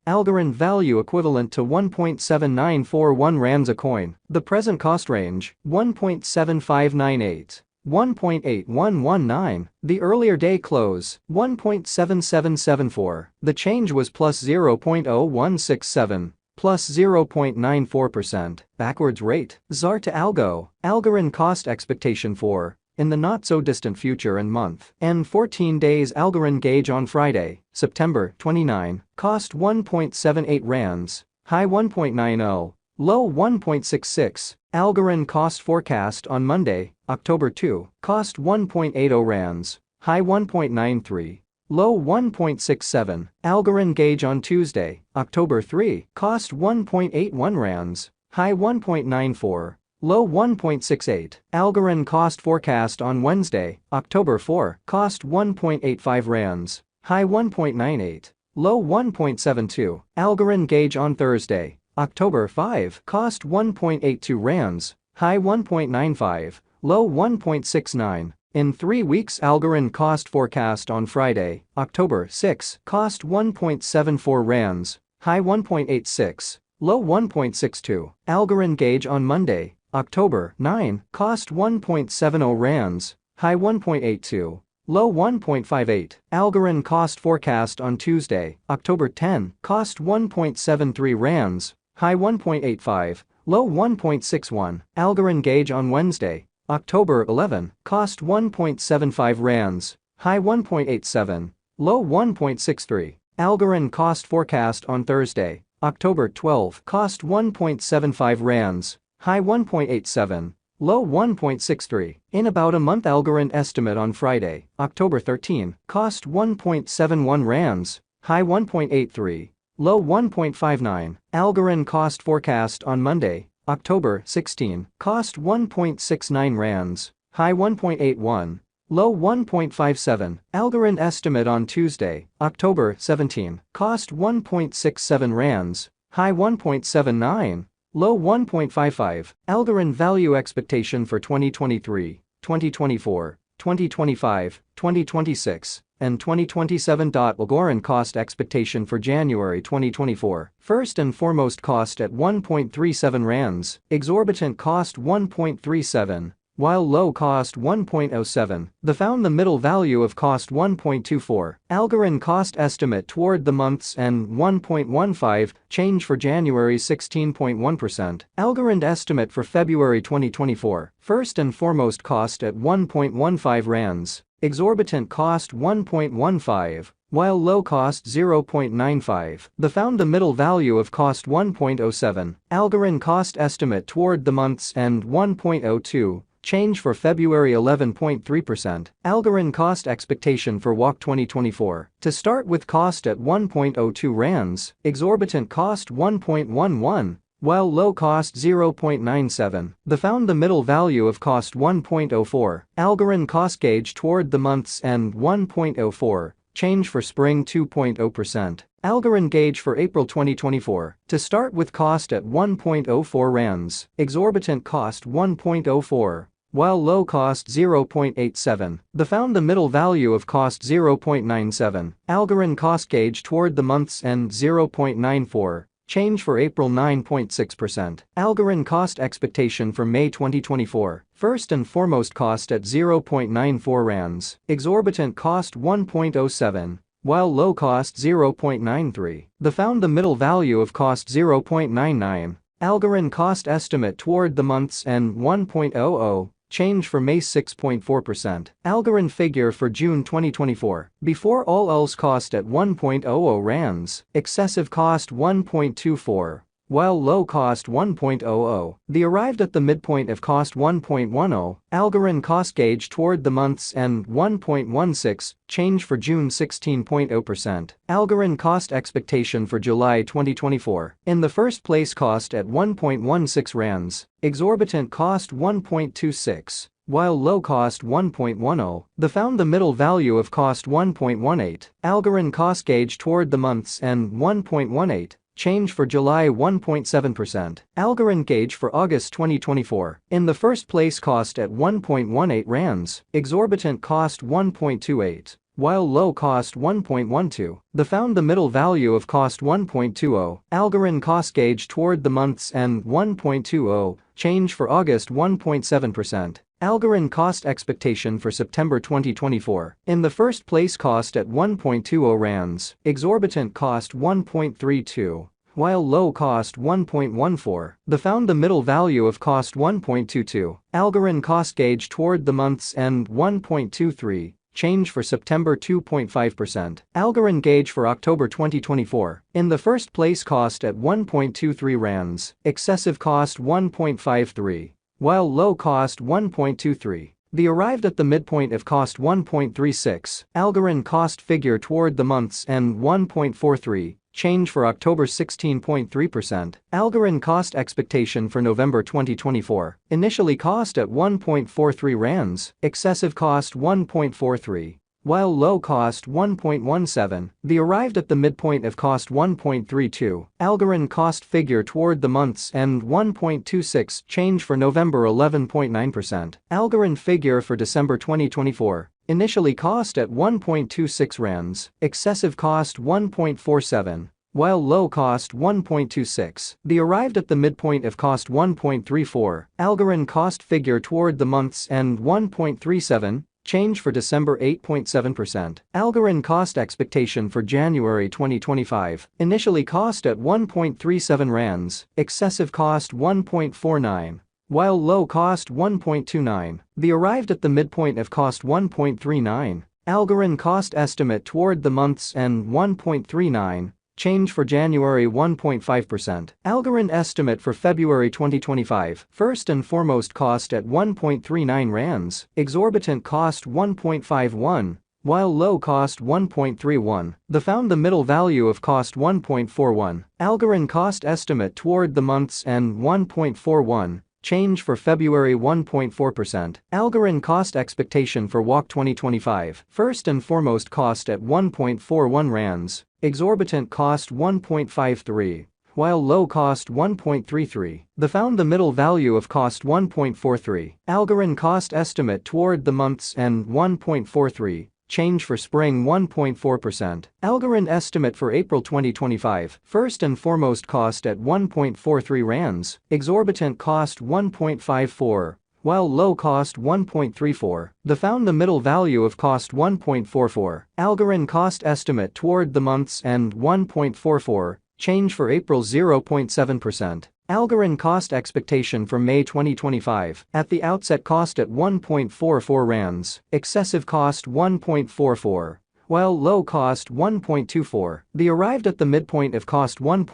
Algorand value equivalent to 1.7941 rands a coin. The present cost range, 1.7598. 1.8119. The earlier day close, 1.7774. The change was plus 0.0167. Plus 0.94%. Backwards rate. ZAR to Algo. Algorand cost expectation for, in the not-so-distant future and month. And 14 days Algorand gauge on Friday, September 29. Cost 1.78 rands. High 1.90. Low 1.66. Algorand cost forecast on Monday, October 2. Cost 1.80 rands. High 1.93. Low 1.67. Algorand gauge on Tuesday, October 3. Cost 1.81 rands. High 1.94. Low 1.68. Algorand cost forecast on Wednesday, October 4. Cost 1.85 rands. High 1.98. Low 1.72. Algorand gauge on Thursday, October 5. Cost 1.82 rands. High 1.95. Low 1.69. In 3 weeks Algorand cost forecast on Friday, October 6. Cost 1.74 rands. High 1.86. Low 1.62. Algorand gauge on Monday, October 9. Cost 1.70 rands. High 1.82. Low 1.58. Algorand cost forecast on Tuesday, October 10. Cost 1.73 rands. High 1.85. Low 1.61. Algorand gauge on Wednesday, October 11. Cost 1.75 rands. High 1.87. Low 1.63. Algorand cost forecast on Thursday, October 12. Cost 1.75 rands. High 1.87. Low 1.63. In about a month Algorand estimate on Friday, October 13. Cost 1.71 rands. High 1.83. Low 1.59. Algorand cost forecast on Monday, October 16. Cost 1.69 rands. High 1.81. Low 1.57. Algorand estimate on Tuesday, October 17. Cost 1.67 rands. High 1.79. Low 1.55. Algorand value expectation for 2023, 2024, 2025, 2026, and 2027. Algorand cost expectation for January 2024. First and foremost cost at 1.37 rands. Exorbitant cost 1.37. While low cost 1.07. The found the middle value of cost 1.24. Algorand cost estimate toward the month's end 1.15. Change for January 16.1%. Algorand estimate for February 2024. First and foremost cost at 1.15 rands. Exorbitant cost 1.15. While low cost 0.95. The found the middle value of cost 1.07. Algorand cost estimate toward the month's end 1.02. Change for February 11.3%. Algorand cost expectation for WAC 2024. To start with cost at 1.02 rands, exorbitant cost 1.11. While low cost 0.97. The found the middle value of cost 1.04. Algorand cost gauge toward the month's end 1.04. Change for spring 2.0%. Algorand gauge for April 2024. To start with cost at 1.04 rands. Exorbitant cost 1.04. While low cost 0.87. The found the middle value of cost 0.97. Algorand cost gauge toward the month's end 0.94. Change for April 9.6%. Algorand cost expectation for May 2024. First and foremost cost at 0.94 rands. Exorbitant cost 1.07. While low cost 0.93. The found the middle value of cost 0.99. Algorand cost estimate toward the month's end 1.00. Change for May 6.4%. Algorand figure for June 2024. Before all else cost at 1.00 rands. Excessive cost 1.24. While low cost 1.00. The arrived at the midpoint of cost 1.10. Algorand cost gauge toward the month's end 1.16. Change for June 16.0%. Algorand cost expectation for July 2024. In the first place cost at 1.16 rands. Exorbitant cost 1.26. While low cost 1.10. The found the middle value of cost 1.18. Algorand cost gauge toward the month's end 1.18. Change for July 1.7%. Algorand gauge for August 2024. In the first place cost at 1.18 rands. Exorbitant cost 1.28. while low cost 1.12. The found the middle value of cost 1.20. Algorand cost gauge toward the month's end 1.20. Change for August 1.7%. Algorand cost expectation for September 2024. In the first place, cost at 1.20 rands, exorbitant cost 1.32. While low cost 1.14, the found the middle value of cost 1.22. Algorand cost gauge toward the month's end 1.23. Change for September 2.5%. Algorand gauge for October 2024. In the first place, cost at 1.23 rands, excessive cost 1.53, while low cost 1.23. The arrived at the midpoint of cost 1.36. Algorand cost figure toward the month's end 1.43. Change for October 16.3%. Algorand cost expectation for November 2024. Initially cost at 1.43 rands, excessive cost 1.43, while low cost 1.17. The arrived at the midpoint of cost 1.32. Algorand cost figure toward the month's end 1.26. Change for November 11.9%. Algorand figure for December 2024. Initially cost at 1.26 rands, excessive cost 1.47, while low cost 1.26. The arrived at the midpoint of cost 1.34. Algorand cost figure toward the month's end 1.37. Change for December 8.7%. Algorand cost expectation for January 2025. Initially cost at 1.37 rands, excessive cost 1.49. While low cost 1.29, the arrived at the midpoint of cost 1.39. Algorand cost estimate toward the month's end 1.39. Change for January 1.5%. Algorand estimate for February 2025. First and foremost, cost at 1.39 rands, exorbitant cost 1.51. While low cost 1.31, the found the middle value of cost 1.41. Algorand cost estimate toward the month's end 1.41. Change for February 1.4%. Algorand cost expectation for WAC 2025. First and foremost, cost at 1.41 rands, exorbitant cost 1.53, while low cost 1.33. The found the middle value of cost 1.43. Algorand cost estimate toward the month's end 1.43. Change for spring 1.4%. Algorand estimate for April 2025. First and foremost, cost at 1.43 rands, exorbitant cost 1.54, while low cost 1.34. The found the middle value of cost 1.44. Algorand cost estimate toward the month's end 1.44. Change for April 0.7%. Algorand cost expectation for May 2025. At the outset, cost at 1.44 rands, excessive cost 1.44, while low cost 1.24. The arrived at the midpoint of cost 1.